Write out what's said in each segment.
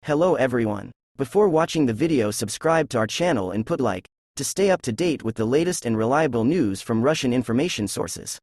Hello everyone. Before watching the video, subscribe to our channel and put like to stay up to date with the latest and reliable news from Russian information sources.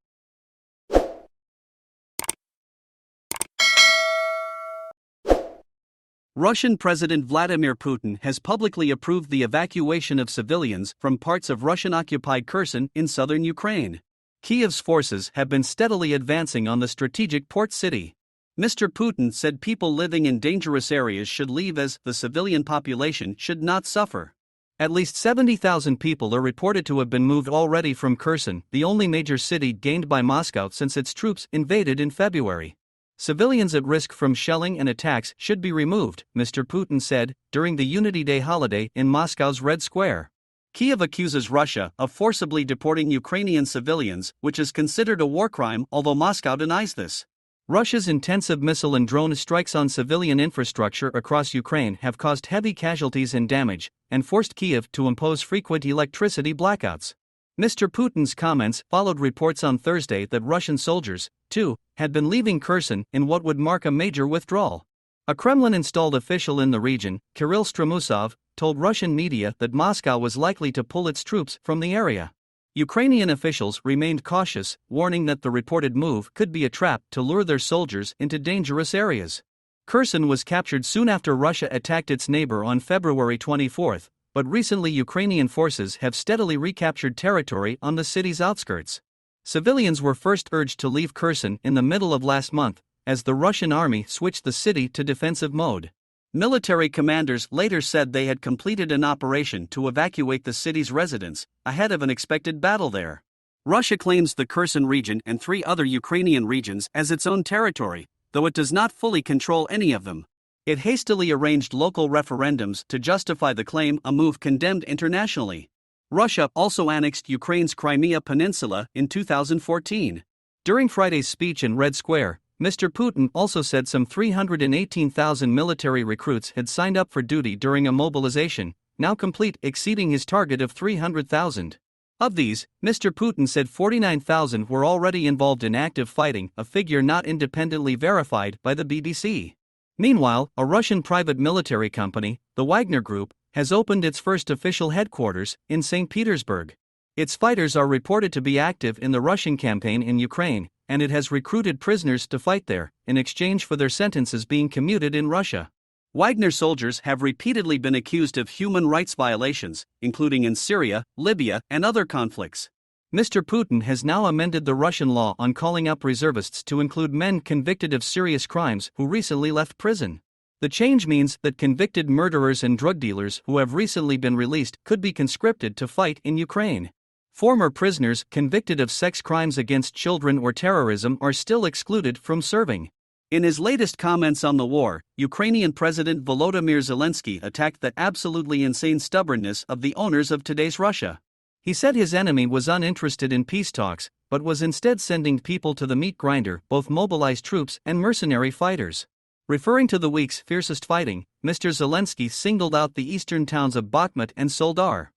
Russian President Vladimir Putin has publicly approved the evacuation of civilians from parts of Russian-occupied Kherson in southern Ukraine. Kyiv's forces have been steadily advancing on the strategic port city. Mr. Putin said people living in dangerous areas should leave as the civilian population should not suffer. At least 70,000 people are reported to have been moved already from Kherson, the only major city gained by Moscow since its troops invaded in February. Civilians at risk from shelling and attacks should be removed, Mr. Putin said, during the Unity Day holiday in Moscow's Red Square. Kyiv accuses Russia of forcibly deporting Ukrainian civilians, which is considered a war crime, although Moscow denies this. Russia's intensive missile and drone strikes on civilian infrastructure across Ukraine have caused heavy casualties and damage, and forced Kyiv to impose frequent electricity blackouts. Mr. Putin's comments followed reports on Thursday that Russian soldiers, too, had been leaving Kherson in what would mark a major withdrawal. A Kremlin-installed official in the region, Kirill Stremusov, told Russian media that Moscow was likely to pull its troops from the area. Ukrainian officials remained cautious, warning that the reported move could be a trap to lure their soldiers into dangerous areas. Kherson was captured soon after Russia attacked its neighbor on February 24, but recently Ukrainian forces have steadily recaptured territory on the city's outskirts. Civilians were first urged to leave Kherson in the middle of last month, as the Russian army switched the city to defensive mode. Military commanders later said they had completed an operation to evacuate the city's residents, ahead of an expected battle there. Russia claims the Kherson region and 3 other Ukrainian regions as its own territory, though it does not fully control any of them. It hastily arranged local referendums to justify the claim, a move condemned internationally. Russia also annexed Ukraine's Crimea Peninsula in 2014. During Friday's speech in Red Square, Mr. Putin also said some 318,000 military recruits had signed up for duty during a mobilization, now complete, exceeding his target of 300,000. Of these, Mr. Putin said 49,000 were already involved in active fighting, a figure not independently verified by the BBC. Meanwhile, a Russian private military company, the Wagner Group, has opened its first official headquarters in St. Petersburg. Its fighters are reported to be active in the Russian campaign in Ukraine, and it has recruited prisoners to fight there, in exchange for their sentences being commuted in Russia. Wagner soldiers have repeatedly been accused of human rights violations, including in Syria, Libya, and other conflicts. Mr. Putin has now amended the Russian law on calling up reservists to include men convicted of serious crimes who recently left prison. The change means that convicted murderers and drug dealers who have recently been released could be conscripted to fight in Ukraine. Former prisoners convicted of sex crimes against children or terrorism are still excluded from serving. In his latest comments on the war, Ukrainian President Volodymyr Zelensky attacked the absolutely insane stubbornness of the owners of today's Russia. He said his enemy was uninterested in peace talks, but was instead sending people to the meat grinder, both mobilized troops and mercenary fighters. Referring to the week's fiercest fighting, Mr. Zelensky singled out the eastern towns of Bakhmut and Soledar.